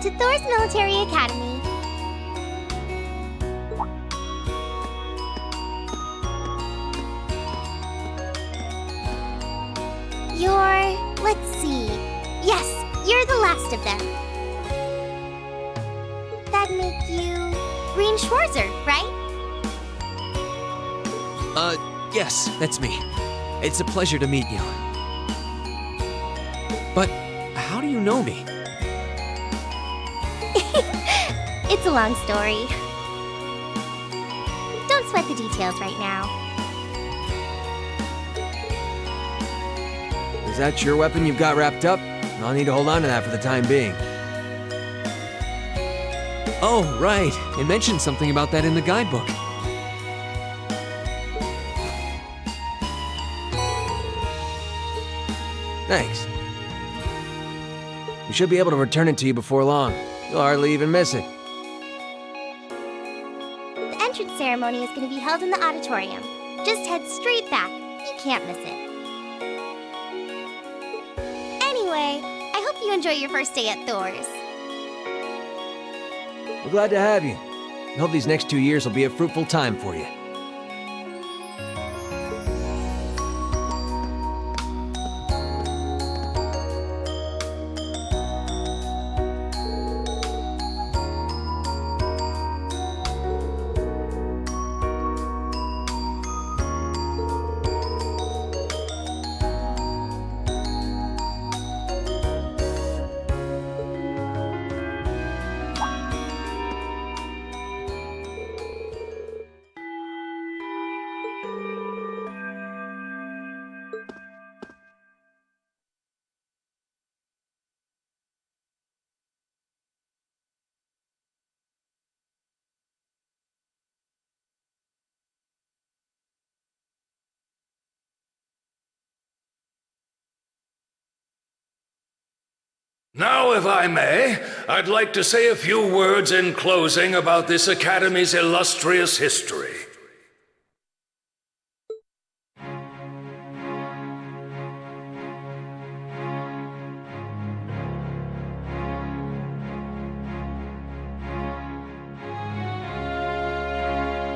to Thor's Military Academy. Let's see. Yes, you're the last of them. That'd make you Green Schwarzer, right? Yes, that's me. It's a pleasure to meet you. But how do you know me? It's a long story. Don't sweat the details right now. Is that your weapon you've got wrapped up? I'll need to hold on to that for the time being. Oh, right. It mentioned something about that in the guidebook. Thanks. We should be able to return it to you before long. You'll hardly even miss it. The entrance ceremony is going to be held in the auditorium. Just head straight back. You can't miss it. Anyway, I hope you enjoy your first day at Thor's. We're glad to have you. I hope these next 2 years will be a fruitful time for you. Now, if I may, I'd like to say a few words in closing about this Academy's illustrious history.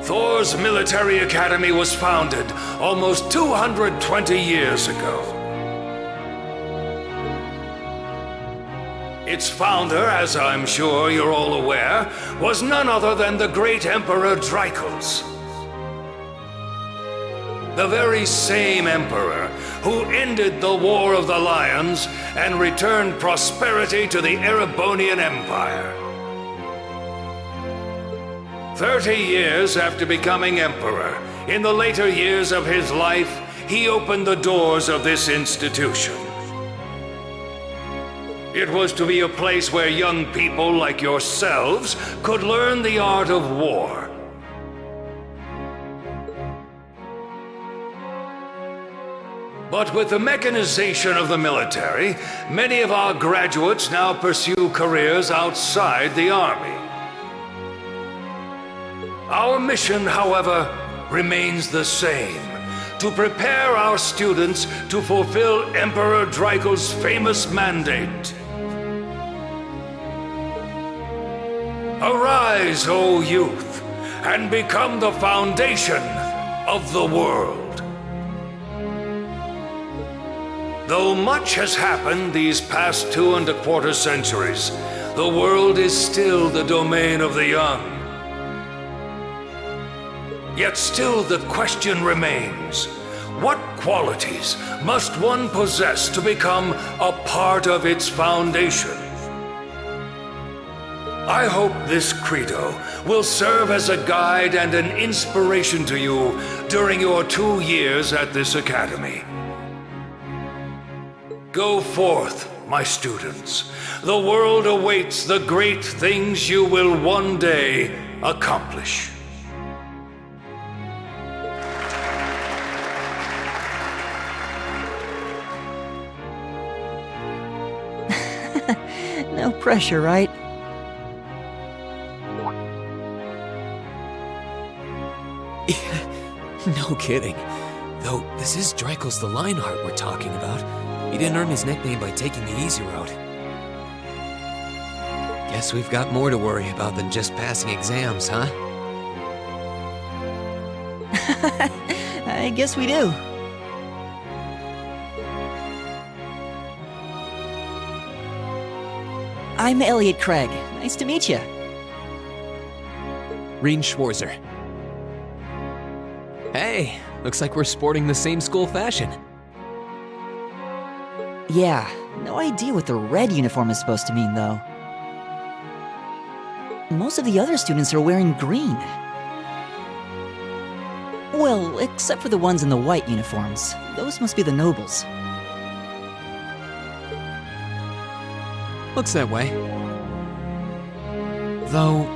Thor's Military Academy was founded almost 220 years ago. Its founder, as I'm sure you're all aware, was none other than the great Emperor Dreichels. The very same emperor who ended the War of the Lions and returned prosperity to the Erebonian Empire. 30 years after becoming emperor, in the later years of his life, he opened the doors of this institution. It was to be a place where young people like yourselves could learn the art of war. But with the mechanization of the military, many of our graduates now pursue careers outside the army. Our mission, however, remains the same: to prepare our students to fulfill Emperor Dreichels' famous mandate. Arise, O youth, and become the foundation of the world. Though much has happened these past 2¼ centuries, the world is still the domain of the young. Yet still the question remains: what qualities must one possess to become a part of its foundation? I hope this credo will serve as a guide and an inspiration to you during your 2 years at this academy. Go forth, my students. The world awaits the great things you will one day accomplish. No pressure, right? No kidding. Though, this is Dreichels the Lionheart we're talking about. He didn't earn his nickname by taking the easy route. Guess we've got more to worry about than just passing exams, huh? I guess we do. I'm Elliot Craig. Nice to meet you. Reen Schwarzer. Hey, looks like we're sporting the same school fashion. Yeah, no idea what the red uniform is supposed to mean, though. Most of the other students are wearing green. Well, except for the ones in the white uniforms. Those must be the nobles. Looks that way. Though...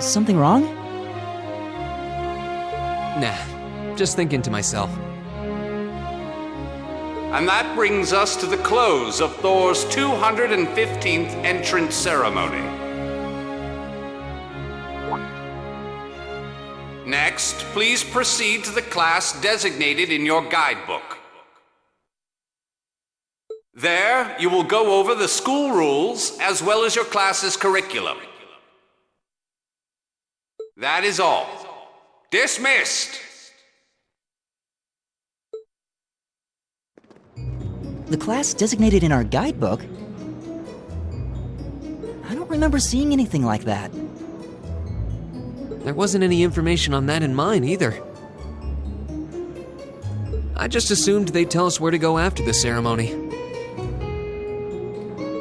Something wrong? Nah, just thinking to myself. And that brings us to the close of Thor's 215th entrance ceremony. Next, please proceed to the class designated in your guidebook. There, you will go over the school rules as well as your class's curriculum. That is all. Dismissed! The class designated in our guidebook? I don't remember seeing anything like that. There wasn't any information on that in mine either. I just assumed they'd tell us where to go after the ceremony.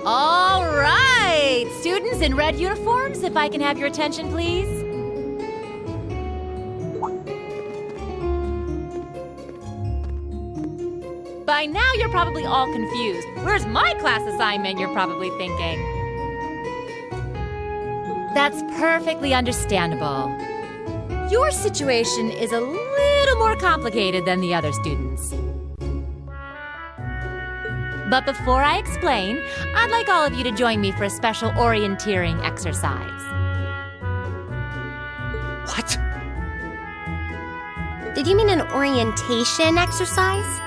All right! Students in red uniforms, if I can have your attention, please. By now, you're probably all confused. Where's my class assignment, you're probably thinking. That's perfectly understandable. Your situation is a little more complicated than the other students. But before I explain, I'd like all of you to join me for a special orienteering exercise. What? Did you mean an orientation exercise?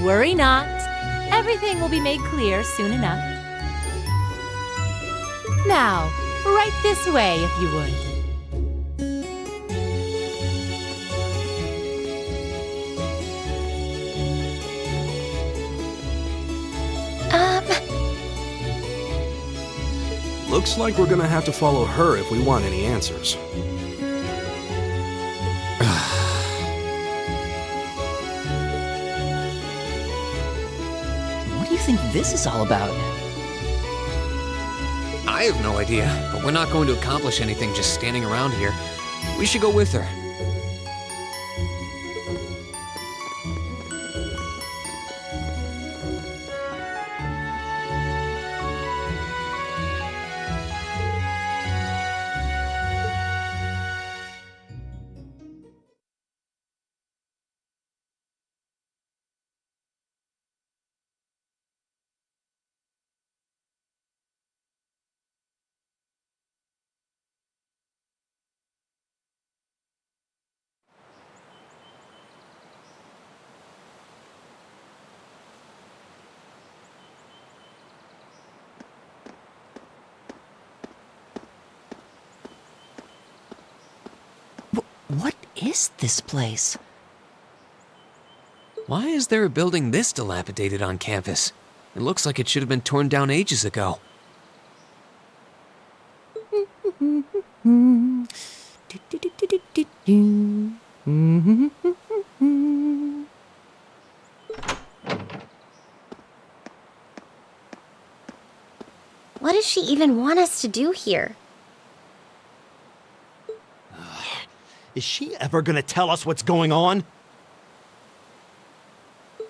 Worry not. Everything will be made clear soon enough. Now, right this way, if you would. Looks like we're gonna have to follow her if we want any answers. What do you think this is all about? I have no idea, but we're not going to accomplish anything just standing around here. We should go with her. What is this place? Why is there a building this dilapidated on campus? It looks like it should have been torn down ages ago. What does she even want us to do here? Is she ever gonna tell us what's going on?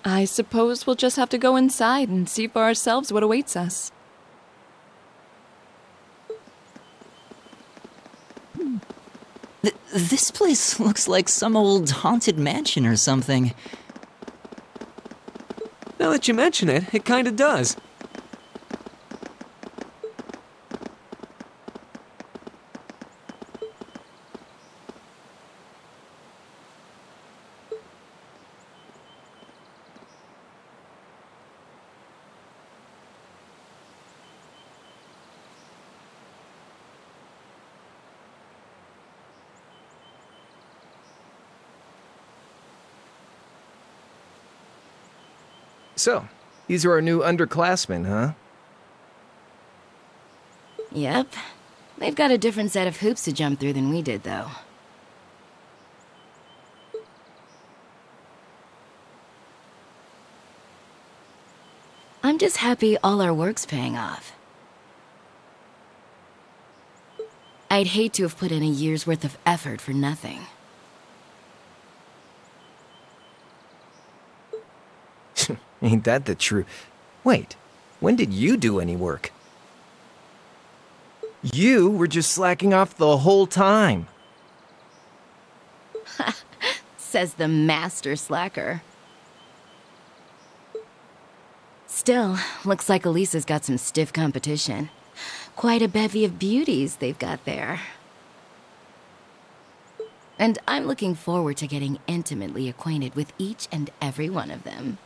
I suppose we'll just have to go inside and see for ourselves what awaits us. This place looks like some old haunted mansion or something. Now that you mention it, it kinda does. So, these are our new underclassmen, huh? Yep. They've got a different set of hoops to jump through than we did, though. I'm just happy all our work's paying off. I'd hate to have put in a year's worth of effort for nothing. Ain't that the truth? Wait, when did you do any work? You were just slacking off the whole time. Says the master slacker. Still, looks like Elisa's got some stiff competition. Quite a bevy of beauties they've got there. And I'm looking forward to getting intimately acquainted with each and every one of them.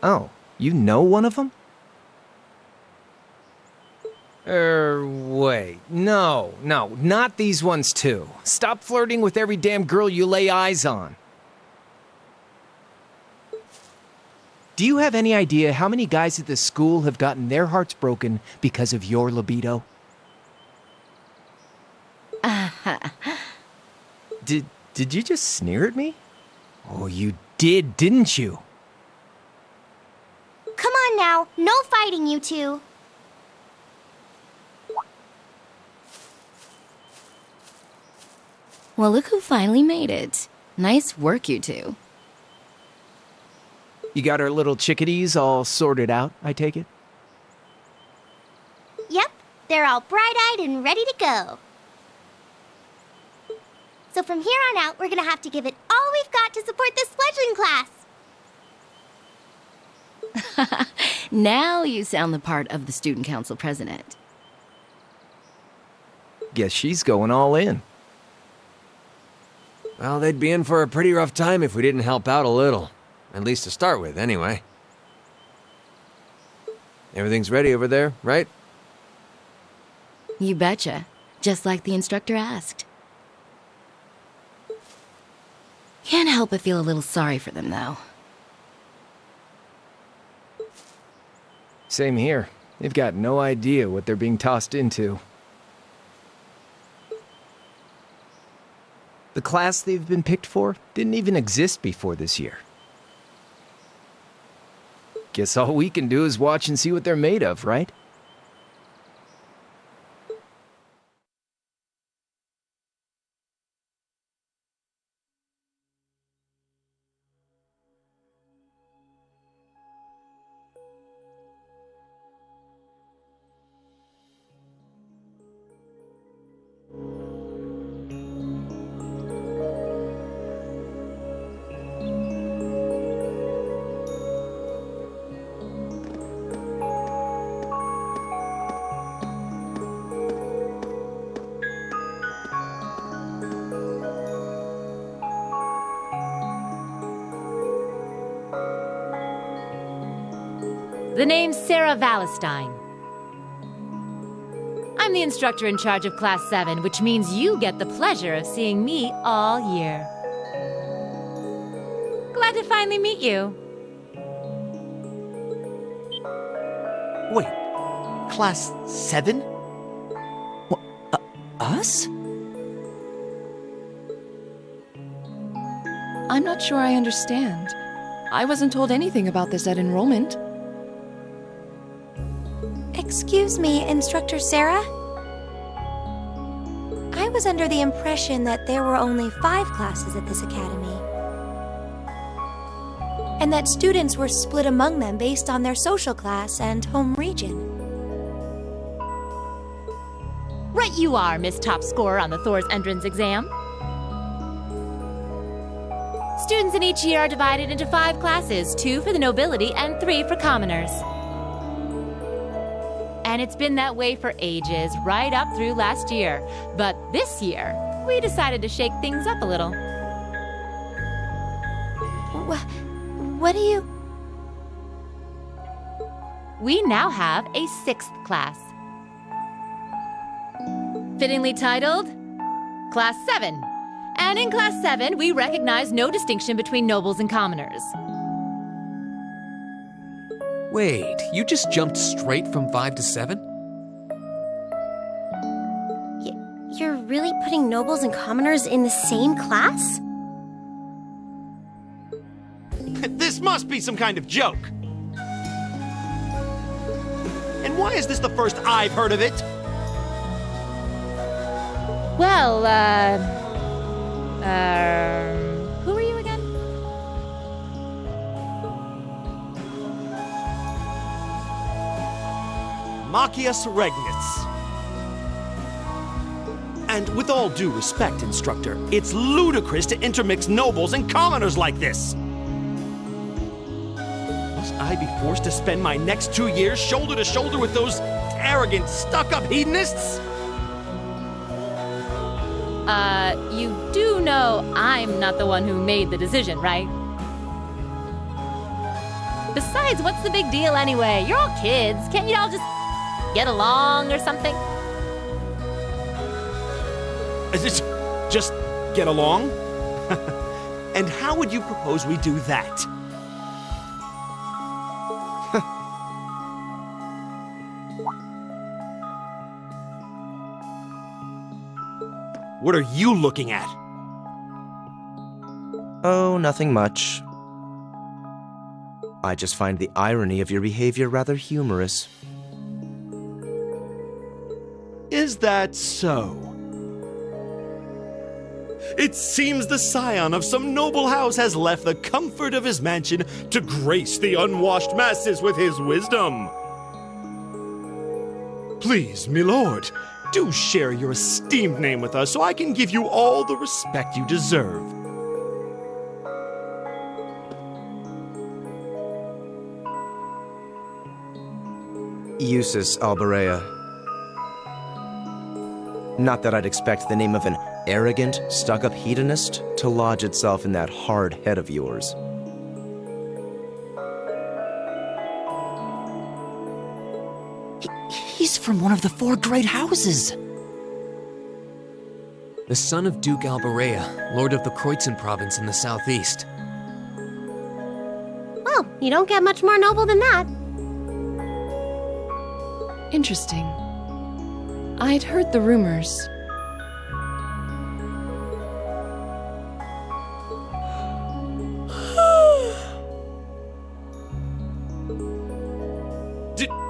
Oh, you know one of them? Wait. No, not these ones too. Stop flirting with every damn girl you lay eyes on. Do you have any idea how many guys at this school have gotten their hearts broken because of your libido? Did you just sneer at me? Oh, you did, didn't you? Come on now, no fighting, you two. Well, look who finally made it. Nice work, you two. You got our little chickadees all sorted out, I take it? Yep, they're all bright-eyed and ready to go. So from here on out, we're gonna have to give it all we've got to support this fledgling class. Now you sound the part of the student council president. Guess she's going all in. Well, they'd be in for a pretty rough time if we didn't help out a little. At least to start with, anyway. Everything's ready over there, right? You betcha. Just like the instructor asked. Can't help but feel a little sorry for them, though. Same here. They've got no idea what they're being tossed into. The class they've been picked for didn't even exist before this year. Guess all we can do is watch and see what they're made of, right? The name's Sarah Valestine. I'm the instructor in charge of Class 7, which means you get the pleasure of seeing me all year. Glad to finally meet you. Wait, Class 7? What, us? I'm not sure I understand. I wasn't told anything about this at enrollment. Excuse me, Instructor Sarah? I was under the impression that there were only 5 classes at this academy. And that students were split among them based on their social class and home region. Right you are, Miss Top Scorer on the Thor's entrance exam. Students in each year are divided into 5 classes, 2 for the nobility and 3 for commoners. And it's been that way for ages, right up through last year. But this year, we decided to shake things up a little. What do you... We now have a 6th class. Fittingly titled, Class 7. And in Class 7, we recognize no distinction between nobles and commoners. Wait, you just jumped straight from 5 to 7? You're really putting nobles and commoners in the same class? This must be some kind of joke. And why is this the first I've heard of it? Well, who are you again? Machias Regnitz. And with all due respect, Instructor, it's ludicrous to intermix nobles and commoners like this. Must I be forced to spend my next 2 years shoulder to shoulder with those arrogant, stuck-up hedonists? You do know I'm not the one who made the decision, right? Besides, what's the big deal anyway? You're all kids. Can't you all just get along or something? Is it just get along? And how would you propose we do that? What are you looking at? Oh, nothing much. I just find the irony of your behavior rather humorous. Is that so? It seems the scion of some noble house has left the comfort of his mansion to grace the unwashed masses with his wisdom. Please, milord, do share your esteemed name with us so I can give you all the respect you deserve. Eustace Alberea. Not that I'd expect the name of an arrogant, stuck-up hedonist to lodge itself in that hard head of yours. He's from one of the 4 great houses. The son of Duke Alberea, lord of the Kreutzen province in the southeast. Well, you don't get much more noble than that. Interesting. I'd heard the rumors.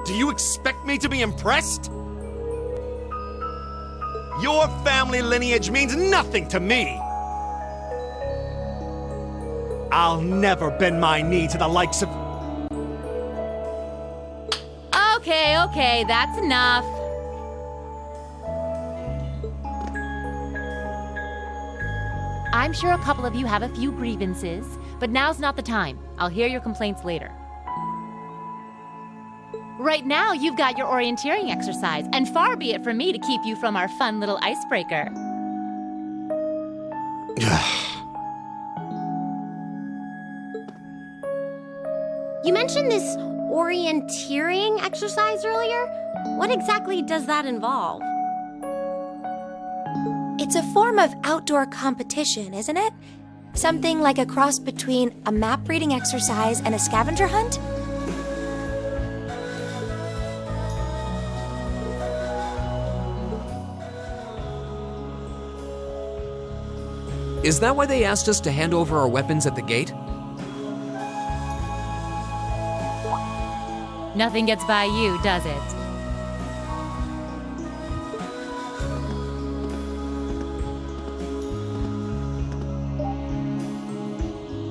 Do you expect me to be impressed? Your family lineage means nothing to me. I'll never bend my knee to the likes of... Okay, that's enough. I'm sure a couple of you have a few grievances, but now's not the time. I'll hear your complaints later. Right now, you've got your orienteering exercise, and far be it from me to keep you from our fun little icebreaker. You mentioned this orienteering exercise earlier. What exactly does that involve? It's a form of outdoor competition, isn't it? Something like a cross between a map-reading exercise and a scavenger hunt? Is that why they asked us to hand over our weapons at the gate? Nothing gets by you, does it?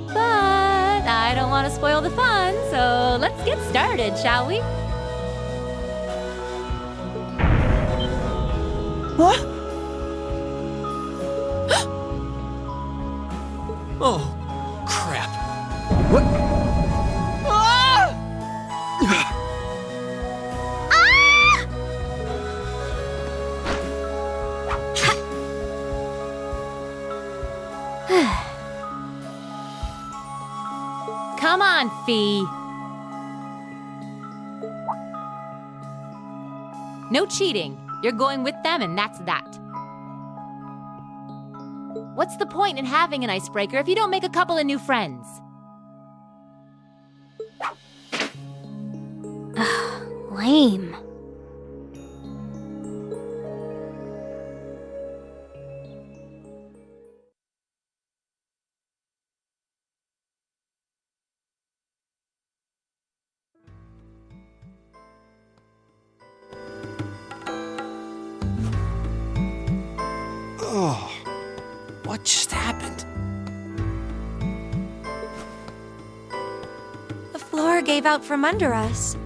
But I don't want to spoil the fun, so let's get started, shall we? What? Oh, crap. What? Come on, Fee. No cheating. You're going with them, and that's that. What's the point in having an icebreaker if you don't make a couple of new friends? Lame. Oh, what just happened? The floor gave out from under us.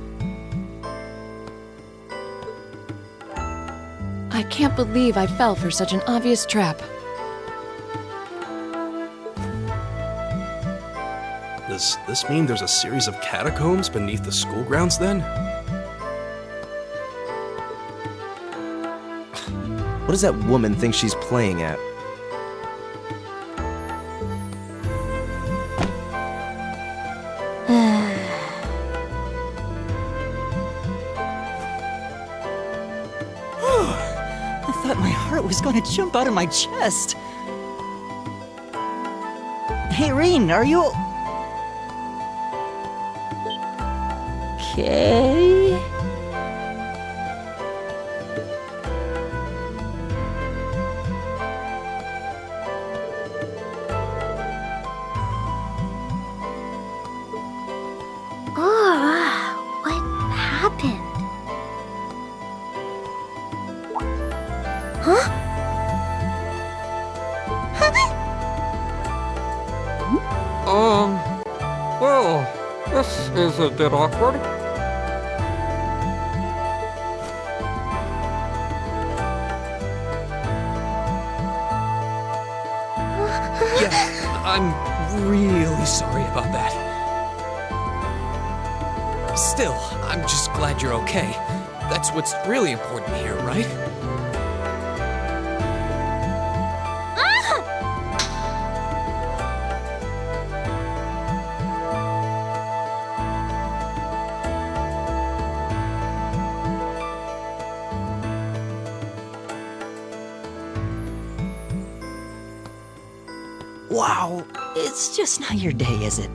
I can't believe I fell for such an obvious trap. Does this mean there's a series of catacombs beneath the school grounds then? What does that woman think she's playing at? I thought my heart was going to jump out of my chest. Hey, Rean, are you... okay? Oh, what happened? Huh? Well, this is a bit awkward. Yeah, I'm really sorry about that. Still, I'm just glad you're okay. That's what's really important here, right? Wow, it's just not your day, is it?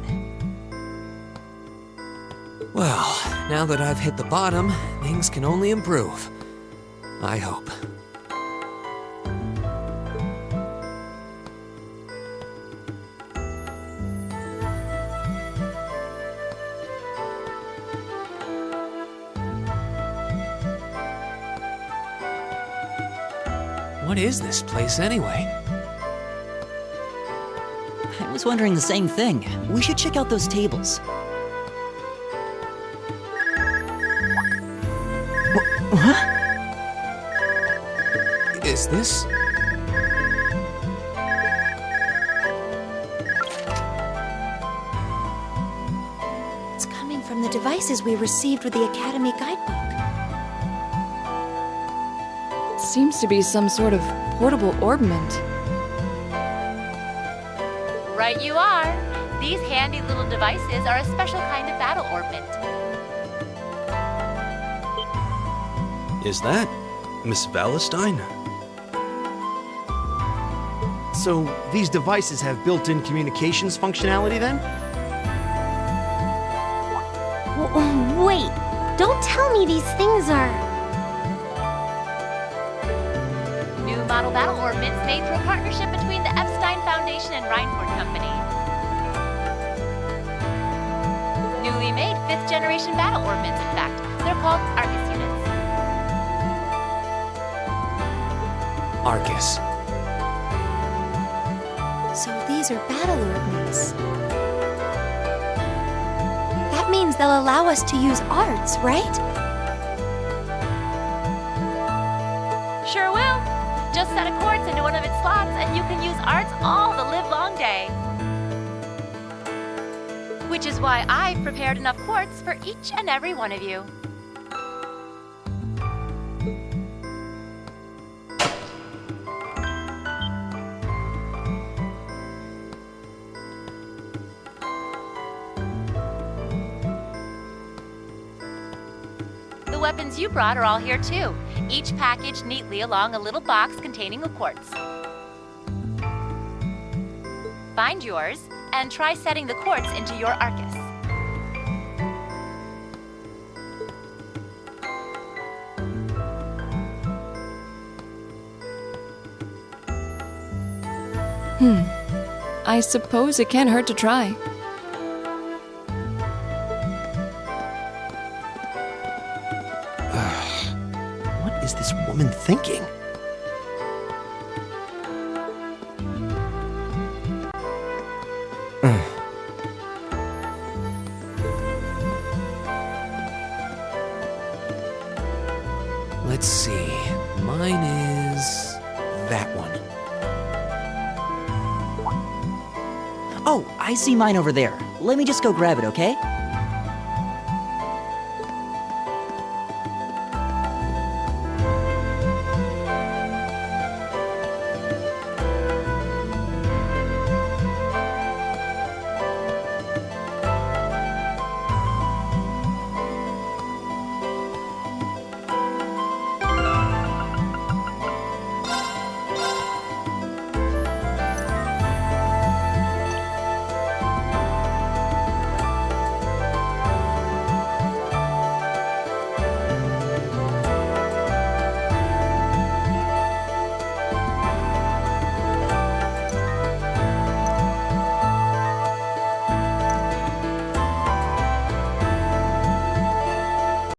Well, now that I've hit the bottom, things can only improve. I hope. What is this place anyway? I was wondering the same thing. We should check out those tables. What? Is this? It's coming from the devices we received with the Academy guidebook. Seems to be some sort of portable orbment. Right you are. These handy little devices are a special kind of battle orbment. Is that Miss Valentine? So, these devices have built-in communications functionality then? Wait, don't tell me these things are... New model battle orbments made through a partnership between the Epstein Foundation and Reinford Company. Newly made 5th generation battle orbments, in fact. They're called Arcus units. Arcus. So these are battle orbments. That means they'll allow us to use arts, right? Sure will. Just set a quartz into one of its slots and you can use arts all the livelong day. Which is why I've prepared enough quartz for each and every one of you. The weapons you brought are all here too, each packaged neatly along a little box containing a quartz. Find yours and try setting the quartz into your Arcus. I suppose it can't hurt to try. What is this woman thinking? Let's see. Mine is that one. Oh, I see mine over there. Let me just go grab it, okay?